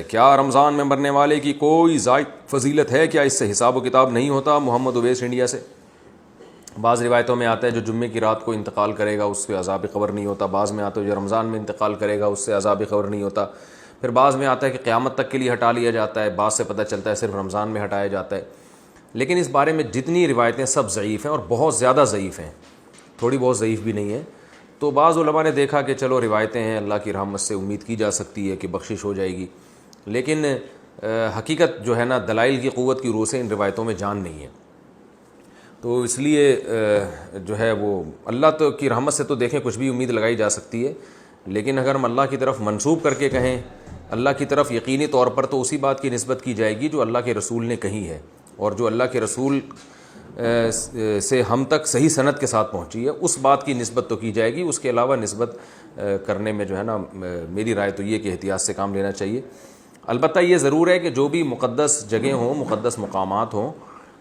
کیا رمضان میں مرنے والے کی کوئی زائد فضیلت ہے؟ کیا اس سے حساب و کتاب نہیں ہوتا؟ محمد اویس انڈیا سے۔ بعض روایتوں میں آتا ہے جو جمعے کی رات کو انتقال کرے گا اس پہ عذاب قبر نہیں ہوتا، بعض میں آتا ہے جو رمضان میں انتقال کرے گا اس سے عذاب قبر نہیں ہوتا، پھر بعض میں آتا ہے کہ قیامت تک کے لیے ہٹا لیا جاتا ہے، بعض سے پتہ چلتا ہے صرف رمضان میں ہٹایا جاتا ہے۔ لیکن اس بارے میں جتنی روایتیں سب ضعیف ہیں اور بہت زیادہ ضعیف ہیں، تھوڑی بہت ضعیف بھی نہیں ہیں۔ تو بعض علماء نے دیکھا کہ چلو روایتیں ہیں، اللہ کی رحمت سے امید کی جا سکتی ہے کہ بخشش ہو جائے گی، لیکن حقیقت جو ہے نا دلائل کی قوت کی روح سے ان روایتوں میں جان نہیں ہے۔ تو اس لیے جو ہے وہ اللہ تو کی رحمت سے تو دیکھیں کچھ بھی امید لگائی جا سکتی ہے، لیکن اگر ہم اللہ کی طرف منسوب کر کے کہیں اللہ کی طرف یقینی طور پر تو اسی بات کی نسبت کی جائے گی جو اللہ کے رسول نے کہی ہے اور جو اللہ کے رسول سے ہم تک صحیح سند کے ساتھ پہنچی ہے، اس بات کی نسبت تو کی جائے گی۔ اس کے علاوہ نسبت کرنے میں جو ہے نا میری رائے تو یہ کہ احتیاط سے کام لینا چاہیے۔ البتہ یہ ضرور ہے کہ جو بھی مقدس جگہیں ہوں، مقدس مقامات ہوں،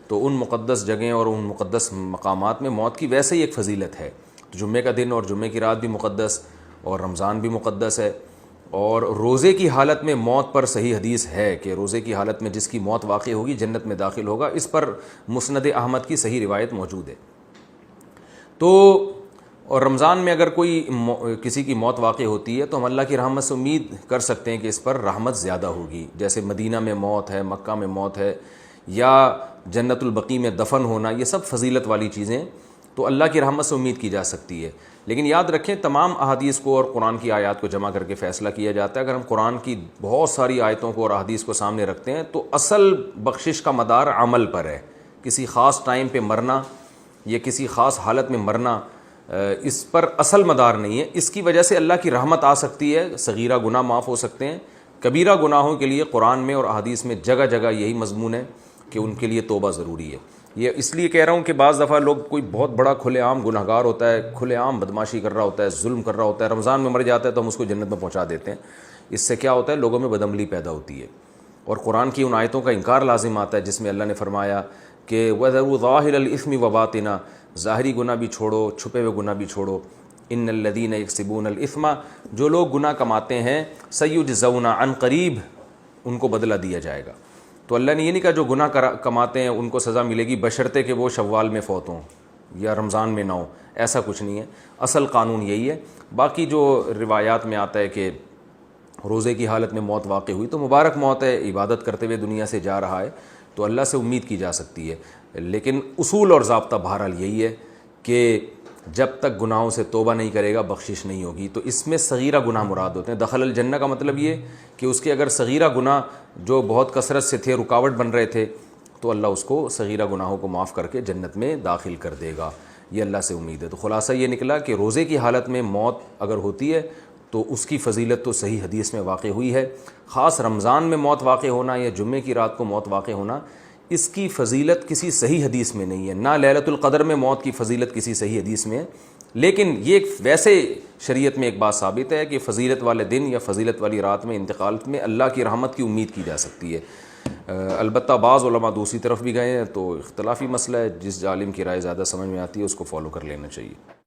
تو ان مقدس جگہیں اور ان مقدس مقامات میں موت کی ویسے ہی ایک فضیلت ہے۔ جمعے کا دن اور جمعے کی رات بھی مقدس اور رمضان بھی مقدس ہے، اور روزے کی حالت میں موت پر صحیح حدیث ہے کہ روزے کی حالت میں جس کی موت واقع ہوگی جنت میں داخل ہوگا، اس پر مسند احمد کی صحیح روایت موجود ہے۔ تو اور رمضان میں اگر کوئی کسی کی موت واقع ہوتی ہے تو ہم اللہ کی رحمت سے امید کر سکتے ہیں کہ اس پر رحمت زیادہ ہوگی، جیسے مدینہ میں موت ہے، مکہ میں موت ہے، یا جنت البقیع میں دفن ہونا، یہ سب فضیلت والی چیزیں تو اللہ کی رحمت سے امید کی جا سکتی ہے۔ لیکن یاد رکھیں تمام احادیث کو اور قرآن کی آیات کو جمع کر کے فیصلہ کیا جاتا ہے۔ اگر ہم قرآن کی بہت ساری آیتوں کو اور احادیث کو سامنے رکھتے ہیں تو اصل بخشش کا مدار عمل پر ہے، کسی خاص ٹائم پہ مرنا یا کسی خاص حالت میں مرنا اس پر اصل مدار نہیں ہے۔ اس کی وجہ سے اللہ کی رحمت آ سکتی ہے، صغیرہ گناہ معاف ہو سکتے ہیں، کبیرہ گناہوں کے لیے قرآن میں اور احادیث میں جگہ جگہ یہی مضمون ہے کہ ان کے لیے توبہ ضروری ہے۔ یہ اس لیے کہہ رہا ہوں کہ بعض دفعہ لوگ کوئی بہت بڑا کھلے عام گناہ گار ہوتا ہے، کھلے عام بدماشی کر رہا ہوتا ہے، ظلم کر رہا ہوتا ہے، رمضان میں مر جاتا ہے تو ہم اس کو جنت میں پہنچا دیتے ہیں۔ اس سے کیا ہوتا ہے؟ لوگوں میں بدعملی پیدا ہوتی ہے، اور قرآن کی ان آیتوں کا انکار لازم آتا ہے جس میں اللہ نے فرمایا کہ وَذَرُوا ظَاهِرَ الْإِثْمِ وَبَاطِنَا، ظاہری گناہ بھی چھوڑو، چھپے ہوئے گناہ بھی چھوڑو۔ إِنَّ الَّذِينَ يَكْسِبُونَ الْإِثْمَ، جو لوگ گناہ کماتے ہیں، سَيُجْزَوْنَ عَنْ قَرِيب، ان کو بدلہ دیا جائے گا۔ تو اللہ نے یہ نہیں کہا جو گناہ کماتے ہیں ان کو سزا ملے گی بشرطے کہ وہ شوال میں فوت ہوں یا رمضان میں نہ ہوں، ایسا کچھ نہیں ہے۔ اصل قانون یہی ہے۔ باقی جو روایات میں آتا ہے کہ روزے کی حالت میں موت واقع ہوئی تو مبارک موت ہے، عبادت کرتے ہوئے دنیا سے جا رہا ہے تو اللہ سے امید کی جا سکتی ہے، لیکن اصول اور ضابطہ بہرحال یہی ہے کہ جب تک گناہوں سے توبہ نہیں کرے گا بخشش نہیں ہوگی۔ تو اس میں صغیرہ گناہ مراد ہوتے ہیں۔ دخل الجنہ کا مطلب یہ کہ اس کے اگر صغیرہ گناہ جو بہت کثرت سے تھے، رکاوٹ بن رہے تھے، تو اللہ اس کو صغیرہ گناہوں کو معاف کر کے جنت میں داخل کر دے گا، یہ اللہ سے امید ہے۔ تو خلاصہ یہ نکلا کہ روزے کی حالت میں موت اگر ہوتی ہے تو اس کی فضیلت تو صحیح حدیث میں واقع ہوئی ہے۔ خاص رمضان میں موت واقع ہونا یا جمعے کی رات کو موت واقع ہونا، اس کی فضیلت کسی صحیح حدیث میں نہیں ہے، نہ لیلۃ القدر میں موت کی فضیلت کسی صحیح حدیث میں ہے۔ لیکن یہ ویسے شریعت میں ایک بات ثابت ہے کہ فضیلت والے دن یا فضیلت والی رات میں انتقال میں اللہ کی رحمت کی امید کی جا سکتی ہے۔ البتہ بعض علماء دوسری طرف بھی گئے ہیں، تو اختلافی مسئلہ ہے، جس عالم کی رائے زیادہ سمجھ میں آتی ہے اس کو فالو کر لینا چاہیے۔